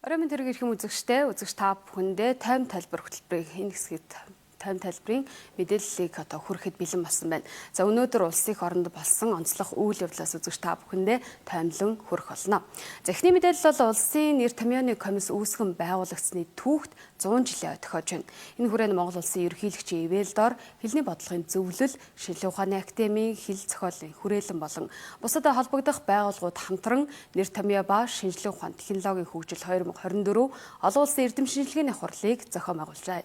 Оройн тэрэг ирэх юм үзэгч та бүхэндээ тайм тайлбар хөтөлбөрийг энэ хэсгийг тайм тайлбарын мэдээллийг хүрэхэд бэлэн болсон байна. За өнөөдөр улсын их оронд болсон онцлог үйл явдлаас үзэгч та бүхэндээ таймлан хүрэх болно. За эхний мэдээлэл бол улсын нэр томьёоны комисс үүсгэн байгуулагдсны түүхт 100 жилийн тохиож байна. Энэ хүрээнд Монгол улсын ерөнхийлөгчийн ивэлдор хэлний бодлогын зөвлөл, шинжилгээ ухааны академийн хэл зохиолын хүрээлэн болон бусад холбогдох байгууллагууд хамтран нэр томьёо ба шинжилгээ ухааны технологийн хөгжил 2024 олон улсын эрдэм шинжилгээний хурлыг зохион байгуулж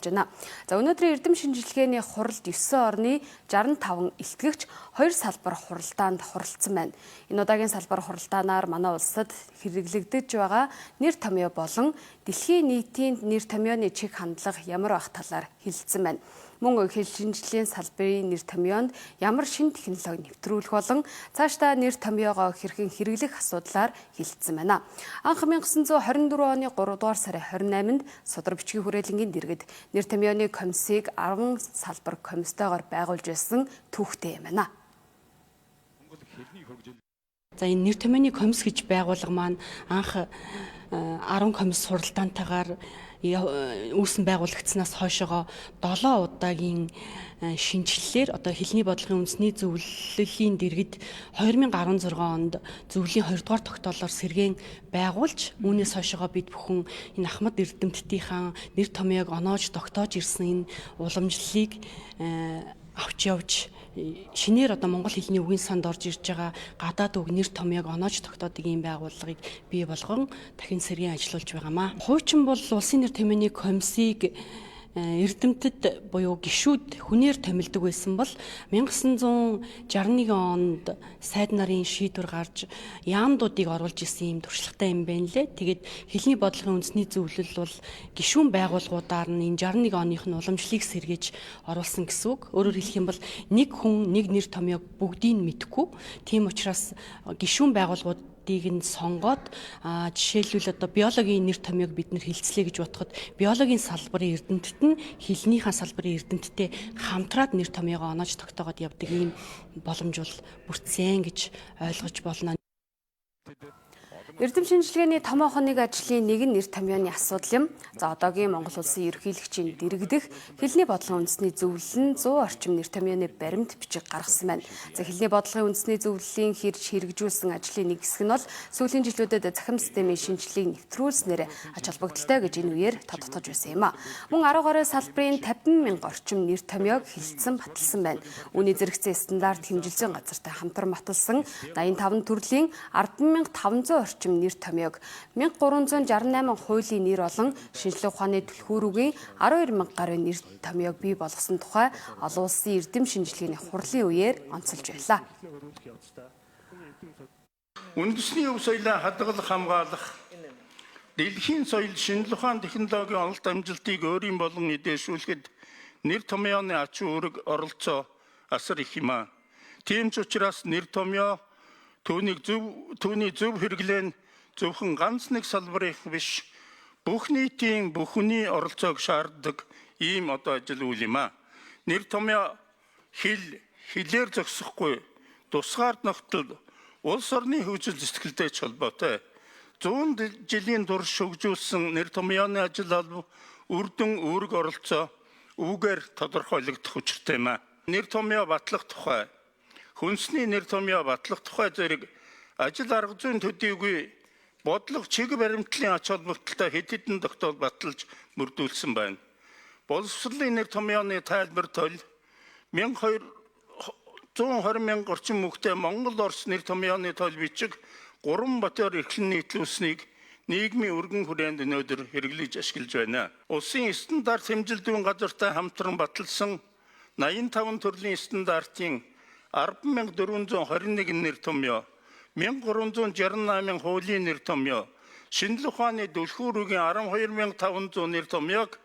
байна. За өнөөдрийн эрдэм шинжилгээний хуралд 9 орны 65 илтгэгч 2 салбар хуралдаанд хуралдсан байна. Энэ удаагийн салбар хуралдаанаар манай улсад хэрэглэгдэж байгаа нэр томьёо болон дэлхийн нийтийн нэр томьёоны чиг хандлага ямар байх талаар хэлэлцсэн байна. Мөн хэл шинжилгээний салбарын нэр томьёонд ямар шинэ технологи нэвтрүүлэх болон цаашдаа нэр томьёогоо хэрхэн хэрэглэх асуудлаар хэлэлцсэн байна. Анх 1924 оны 3 дугаар сарын 28-нд Судар бичгийн хүрээлэнгийн дэргэд нэр томьёоны комиссийг 10 салбар комисстойгоор байгуулж байсан түүхтэй юм байна. За энэ нэр томьёоны комисс гэж байгуулга маань анх 10 комисс суралдаантайгаар үүсэн байгуулагдсанаас хойшоо 7 удаагийн шинжилэлээр одоо хэлний бодлогын үндэсний зөвлөлийн дэргэд 2016 онд зөвлөлийн 2 дугаар тогтоолоор сэргээн байгуулж үүнээс хойшоо бид бүхэн энэ Ахмад Эрдэмтдийнхаа нэр томьёог оноож тогтоож ирсэн энэ уламжлалыг авч явж шинээр одоо монгол хэлний үгийн санд орж ирж байгаа гадаад үг нэр томьёог оноож тогтоодог ийм байгууллагыг бий болгон дахин сэргийн ажиллуулж байгаамаа. Хуучин бол улсын нэр томьёоны комиссийг Эрдэмтэд буюу гишүүд хүнээр томилдог байсан бол 1961 онд сайд нарын шийдвэр гарч яамдуудыг оруулж исэн юм туршлагатай юм байна лээ. Тэгээд хэлний бодлогын үндэсний зөвлөл бол гишүүн байгууллагуудаар нь энэ 61 оных нь уламжлалыг сэргээж оруулсан гэсэн үг. Өөрөөр хэлэх юм бол нэг хүн нэг нэр томьёог бүгдийг нь мэдэхгүй. Тийм учраас гишүүн байгууллагууд нь сонгоод жишээлбэл одоо биологийн нэр томьёог бид нэр хилцлээ гэж бодоход биологийн салбарын эрдэмтэд нь хэлнийхаа салбарын эрдэмтдтэй хамтраад нэр томьёогоо оноож тогтоогоод явдаг ийм боломж бол бүрдсэн гэж ойлгож болно. Эрдэм шинжилгээний томоохон нэг ажлын нэг нь нэр томьёоны асуудал юм. За одоогийн Монгол улсын ерөнхийлөгчийн дэргэдэх хэлний бодлогын үндэсний зөвлөл нь 100 орчим нэр томьёоны баримт бичиг гаргасан байна. За хэлний бодлогын үндэсний зөвлөлийн хэрж хэрэгжүүлсэн ажлын нэг хэсэг нь бол сүүлийн жилүүдэд захим системийн шинжилгээг нэвтрүүлснээр ач холбогдолтой гэж энэ үеэр тодтогдож байсан юм а. Мөн 10 гаруй салбарын 50,000 орчим нэр томьёог хэлэлцэн баталсан байна. Үүний зэрэгцээ стандарт хэмжилзэн газартай хамтран баталсан 85 төрлийн 10,500 орчим нэр томьёог 1368 хуулийн нэр болон шинжилгээ ухааны түлхүүрүүгийн 12,000 гаруй нэр томьёог бий болгосон тухай олон улсын эрдэм шинжилгээний хурлын үеэр онцолж байлаа. Үндэсний өв соёлоо хадгалах, хамгаалах, дэлхийн соёл шинжилгээ ухааны технологийн онолт амжилтыг өөрийн болон эдээшүүлэхэд нэр томьёоны ач үүрэг оролцоо асар их юм а. Тийм ч учраас нэр томьёо түүний зөв хэрэглээ нь зөвхөн ганц нэг салбарын биш бүх нийтийн бүхний оролцоог шаарддаг ийм одоо ажил үйл юм а. Нэр томьёо хэлээр зогсохгүй тусгаар нөхцөл улс орны хөгжил сэтгэлтэй холбоотой. 100 жилийн турш хөгжүүлсэн нэр томьёоны ажил алба үрдэн үүрэг оролцоо үүгээр тодорхойлогдох учиртай юм а. Нэр томьёо батлах тухай хүнсний нэр томьёо батлах тухай зэрэг ажил арга зүйн төдийгүй бодлого чиг баримтлалын ач холбогдолтой хэд хэдэн тогтоол баталж мөрдүүлсэн байна. Боловсролын нэр томьёоны тайлбар тойл 120,000 орчим мөнгөтэй Монгол Орос нэр томьёоны тойл бичиг 3 батаар эрхлэн нийтлүүлсэнийг нийгмийн өргөн хүрээнд өнөөдөр хэрэглэж ашиглаж байна. Улсын стандарт хэмжилтийн газартай хамтран баталсан 85 төрлийн стандартын 10,421 нэр томьёо, 1,368 хуулийн нэр томьёо, шинжилгээ ухааны түлхүүрүүгийн 12,500 нэр томьёог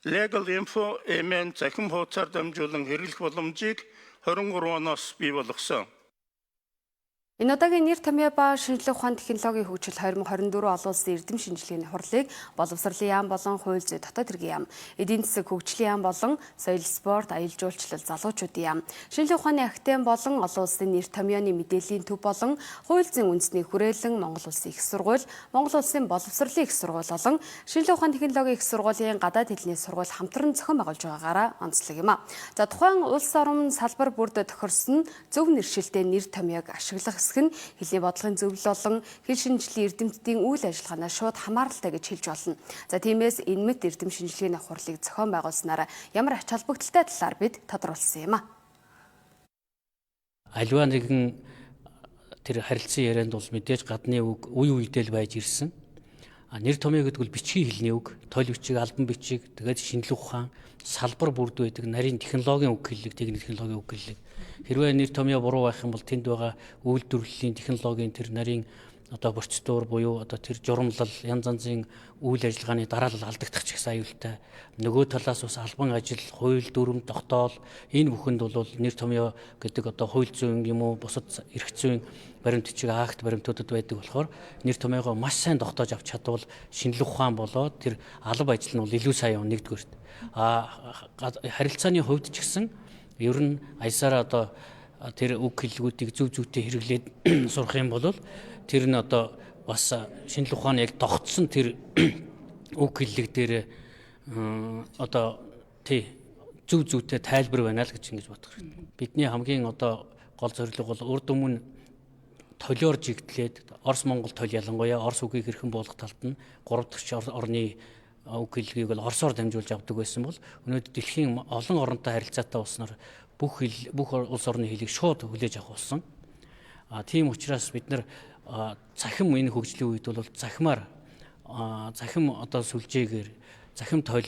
Legal Info MN захим хуудасаар дамжуулан хэрэглэх боломжийг 23 оноос бий болгосон. Энэ удаагийн нэр томьёо ба шинжлэх ухааны технологийн хөгжил 2024 олон улсын эрдэм шинжилгээний хурлыг боловсролын яам болон хууль зүйн дотоод хэргийн яам, эдийн засаг хөгжлийн яам болон соёл спорт, аялал жуулчлал залуучуудын яам, шинжлэх ухааны академи болон олон улсын нэр томьёоны мэдээллийн төв болон хууль зүйн үндэсний хүрээлэн Монгол улсын их сургууль, Монгол улсын боловсролын их сургууль болон шинжлэх ухааны технологийн их сургуулийн гадаад хэлний сургууль хамтран зохион байгуулж байгаагаараа онцлог юм а. За тухайн улс орон салбар бүрд тохирсон зөв нэршилтэй нэр томьёог ашиглах хэсэг нь хэлний бодлогын зөвлөл болон хэл шинжилгээний эрдэмтдийн үйл ажиллагаанаа шууд хамааралтай гэж хэлж болно. За тиймээс энэ мэт эрдэм шинжилгээний хурлыг зохион байгуулснараа ямар ач холбогдолтой талаар бид тодорхойлсон юм а. Аливаа нэгэн тэр харилцан ярианд бол мэдээж гадны үг үе үедээ л байж ирсэн. Нэр томьёо гэдэг бол бичгийн хэлний үг, тойл бичиг, албан бичиг, тэгээд шинжлэх ухаан, салбар бүрд байдаг нарийн технологийн үг хэллэг, техник технологийн үг хэллэг. Хэрвээ нэр томьёо буруу байх юм бол тэнд байгаа үйлдвэрлэлийн технологийн тэр нарийн одоо процедур буюу одоо тэр журамлал, янз янзын үйл ажиллагааны дараалал алдагдах ч гэсэн аюултай. Нөгөө талаас бас албан ажил, хууль дүрм, тогтоол энэ бүхэнд бол нэр томьёо гэдэг одоо хууль зүйн юм уу бусад эрх зүйн баримтчиг акт баримтуудад байдаг болохоор нэр томьёогоо маш сайн тогтоож авч чадвал шинжлэх ухаан болоод тэр алба ажил нь бол илүү сайн явна нэгдүгээрт. Харилцааны хувьд ч гэсэн ер нь аясаараа одоо тэр үг хэллгүүдийг зөв зөвтэй хэрэглээд сурах юм бол тэр нь одоо бас шинжлэх ухааны яг тогтсон тэр үг хэллэг дээр одоо зөв зөвтэй тайлбар байна л гэж ингэж бодох хэрэгтэй. Бидний хамгийн одоо гол зорилго бол урд өмнө толиор жигдлээд Орос Монгол тойл ялангуяа Орос үгийг хэрхэн буулгах талд нь 3 дахь орны үг хэллэгийг бол Оросоор дамжуулж авдаг байсан бол өнөөдөр дэлхийн олон оронтой харилцаатай улснаар бүх улс орны хэлийг шууд хүлээж авах болсон. Тийм учраас бид нар захим энэ хөгжлийн үед бол захим одоо сүлжээгээр захим тойл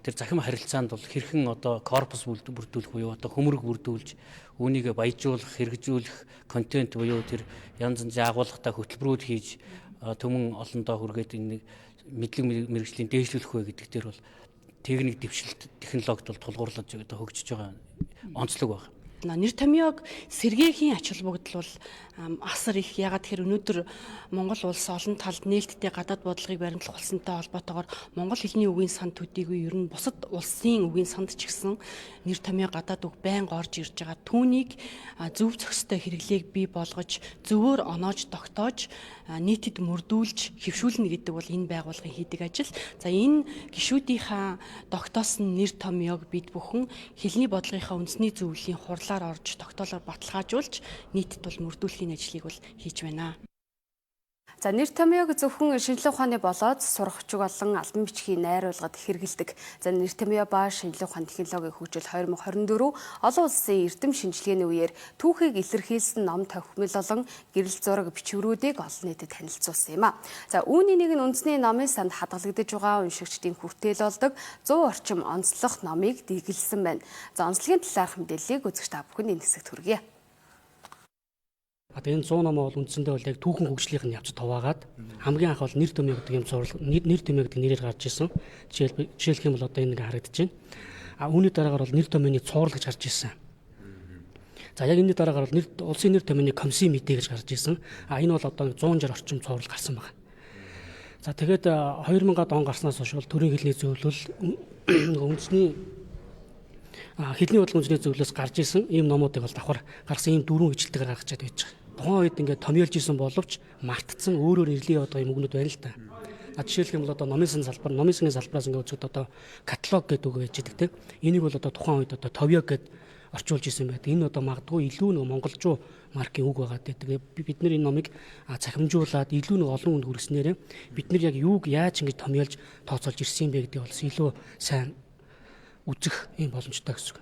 тэр захим харилцаанд бол хэрхэн одоо корпус бүрдүүлэх буюу одоо хөмрөг бүрдүүлж үүнийг баяжуулах, хэрэгжүүлэх контент буюу тэр янз янзын агуулгатай хөтөлбөрүүд хийж төмөн олондоо хүргээд энэ мэдлэг мэргэжлийн дээшлүүлэх вэ гэдэг дээр бол техник дэвшилт технологид бол тулгуурлаж одоо хөгжиж байгаа онцлог байна. Нэр томьёог сэргээхийн ач холбогдол бол асар их. Ягаад тэгэхээр өнөөдөр Монгол улс олон талд нээлттэй гадаад бодлогыг баримтлах болсонтой холбоотойгоор монгол хэлний үгийн санд төдийгүй ер нь бусад улсын үгийн санд ч гэсэн нэр томьёо гадаад үг байнга орж ирж байгаа. Түүнийг зөв зохистой хэрэглээг бий болгож зөвөр оноож тогтоож нийтэд мөрдүүлж хэвшүүлнэ гэдэг бол энэ байгууллагын хийдэг ажил. За энэ гишүүдийнхаа тогтоосон нэр томьёог бид бүхэн хэлний бодлогынхаа үндэсний зөвлөлийн хурлаар орж тогтоолоор баталгаажуулж нийтэд бол мөрдүүлэхийн ажлыг бол хийж байна. За нэр томьёог зөвхөн шинжлэх ухааны болоод сурах чиг болон албан бичгийн найруулгад хэрэгэлдэг. За нэр томьёо ба шинжлэх ухааны технологийн хөгжил 2024 олон улсын эрдэм шинжилгээний үеэр түүхийг илэрхийлсэн ном тохимол болон гэрэл зураг бичвэрүүдийг олон нийтэд танилцуулсан юм а. За үүний нэг нь үндэсний номын санд хадгалагдаж байгаа уншигчдын хүртээл болдог 100 орчим онцлог номыг дэглэсэн байна. За онцлогийн талаарх мэдээллийг үзэгч та бүхэнд энэ хэсэгт хүргье. Энэ 100 ном бол үндсэндээ бол яг түүхэн хөгжлийнх нь явж туваагаад хамгийн анх бол нэр томьёо гэдэг юм зурлаг нэр томьёо гэдэг нэрээр гарч ирсэн. Жишээлх юм бол одоо энэ нэг харагдаж байна. Үүний дараагаар бол нэр томьёоны цуврал гэж гарч ирсэн. За яг энэ дараагаар бол улсын нэр томьёоны комиссийн мэдээ гэж гарч ирсэн. Энэ бол одоо 160 орчим цуврал гарсан байна. За тэгээд 2000-ад он гарснаас хойш бол төрийн хэлний зөвлөл үндэсний хэлний бодлогын үндэсний зөвлөлөөс гарч ирсэн ийм номуудыг бол давхар гарсан ийм дөрвөн ижлэлтэйгээр гаргачаад байж байгаа. Тухайн үед ингээд томьёолж исэн боловч мартцсан өөрөөр ирлийн одоо юм өгнөд байна л та. Жишээлх юм бол одоо номын сан салбар, номын сангийн салбараас ингээд үзэхэд одоо каталог гэдэг үг байж байгаа тийм. Энийг бол одоо тухайн үед одоо товьёог гэд орчуулж исэн байдаг. Энэ одоо магадгүй илүү нэг монголчуу маркийн үг байгаа тийм. Бид нэр энэ номыг цахимжуулаад илүү нэг олон хүнд хүргэснээр бид нар яг юуг яаж ингэж томьёолж тооцоолж ирсэн бэ гэдэг бол илүү сайн үзэх юм боломжтой гэсэн үг.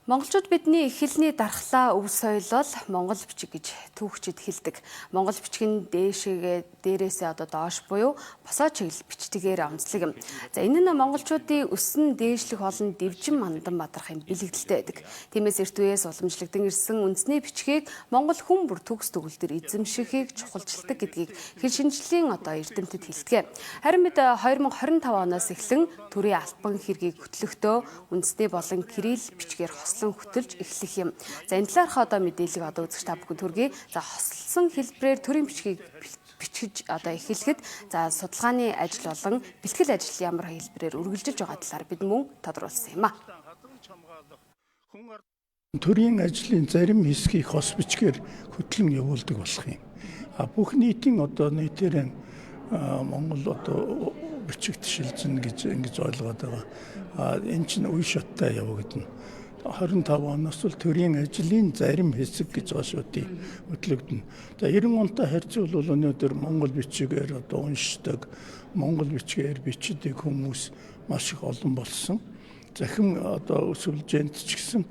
Монголчууд бидний их хэлний дархлаа өв соёлол монгол бичиг гэж түүхчид хэлдэг. Монгол бичиг нь дээрээсээ одоо доош буюу босоо чиглэл бичтэгээр онцлог юм. За энэ нь монголчуудын өссөн дээшлэх олон дэвжин мандан бадрахын бэлэгдэлтэй байдаг. Тиймээс эрт үеэс уламжлагдсан ирсэн үндэсний бичгийг монгол хүн бүр төгс төгөлдөр эзэмшихийг чухалчилдаг гэдгийг хэл шинжлэлийн одоо эрдэмтэд хэлдэг. Харин бид 2025 оноос эхлэн төрийн албан хэргийг хөтлөхдөө үндэсний болон кирилл бичгээр хослон хөтөлж эхлэх юм. За энэ талаарх одоо мэдээллийг одоо үзэгч та бүхэн төргий. За хослсон хэлбэрээр төрийн бичгийг бичиж одоо эхлэхэд за судалгааны ажил болон бэлтгэл ажил ямар хэлбэрээр үргэлжилж байгаа талаар бид мөн тодруулсан юм а. Төрийн ажлын зарим хэсгийг хос бичгээр хөтлөн явуулдаг болох юм. Бүх нийтийн одоо нийтээр Монгол одоо бичигт шилжинэ гэж ингэж ойлгоод байгаа. Энэ чинь үе шаттай явагдана. 25 оноос л төрийн ажлын зарим хэсэг гэж ашуудыг хөтлөгдөнө. За 90 онтой харьцуулбал өнөөдөр монгол бичгээр одоо уншдаг, монгол бичгээр бичдэг хүмүүс маш их олон болсон. Захин одоо өсвөлжэнд ч гэсэн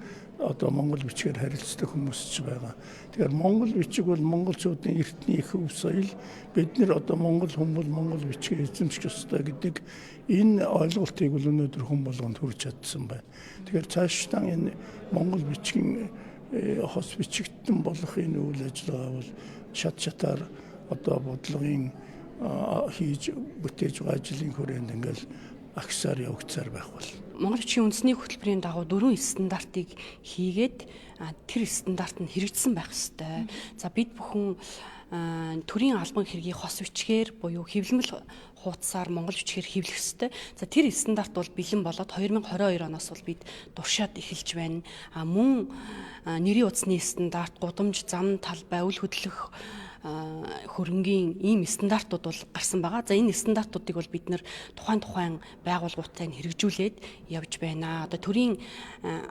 одоо монгол бичгээр харилцдаг хүмүүс ч байгаа. Тэгэхээр монгол бичиг бол монголчуудын эртний их өв соёл. Бид нэр одоо монгол хүмүүс монгол бичгийг эзэмших ёстой гэдэг энэ ойлголтыг бол өнөөдөр хүн болгонд хүрч чадсан байна. Тэгэхээр цаашдаа энэ монгол бичгийн хос бичигдэн болох энэ үйл ажиллагаа бол шат шатаар одоо бодлогын хийж бүтээж байгаа ажлын хүрээнд ингээл агсаар явагдсаар байх бол. Монгол бичгийн үндэсний хөтөлбөрийн дагуу 4 стандартыг хийгээд тэр стандарт нь хэрэгжсэн байх ёстой. За бид бүхэн төрийн албан хэргийг хос бичгээр буюу хэвлэмэл хуудасаар монгол бичгээр хэвлэх ёстой. За тэр стандарт бол бэлэн болоод 2022 оноос бол бид туршаад эхэлж байна. Мөн нэрийн утасны стандарт, гудамж, зам, талбай, үл хөдлөх хөрөнгийн ийм стандартууд бол гарсан байгаа. За энэ стандартуудыг бол бид нэр тухайн байгууллагуудтай хэрэгжүүлээд явж байна. Одоо төрийн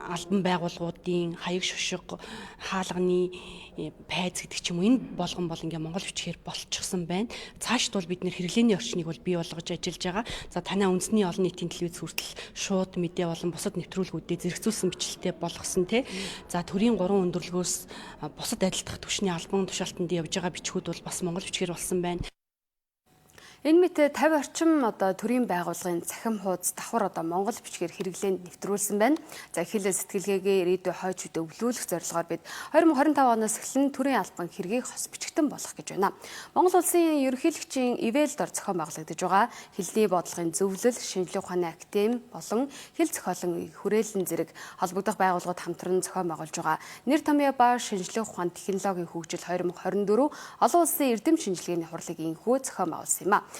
албан байгууллагуудын хаяг шушиг, хаалганы пайз гэдэг ч юм уу энэ болгон бол ингээ монгол бичгээр болчихсон байна. Цаашд бол бид нэр хэрэглээний орчныг бол бий болгож ажиллаж байгаа. За танай үндэсний олон нийтийн телевиз хүртэл шууд мэдээ болон бусад нэвтрүүлгүүдэд зэрэгцүүлсэн бичлэлтэй болгосон тий. За төрийн 3 өндөрлгөөс бусад адилдах түвшний албан тушаалтанд явж байгаа бичгүүд бол бас монгол бичгээр болсон байна. Энэ мэт 50 орчим одоо төрийн байгууллагын цахим хуудас давхар одоо монгол бичгээр хэрэглээнд нэвтрүүлсэн байна. За эхлээ сэтгэлгээгээ ирээдүйн хойч үедээ өвлүүлэх зорилгоор бид 2025 оноос эхлэн төрийн албан хэргийг хос бичгтэн болох гэж байна. Монгол улсын ерөнхийлөгчийн ивэлдор зохион байгуулагдаж байгаа хэлний бодлогын зөвлөл, шинжилгээ ухааны академи болон хэл зохиолын хүрээлэн зэрэг холбогдох байгууллагууд хамтран зохион байгуулж байгаа нэр томьёо ба шинжилгээ ухааны технологийн хөгжил 2024 олон улсын эрдэм шинжилгээний хурлыг инхүү зохион байгуулсан юм а.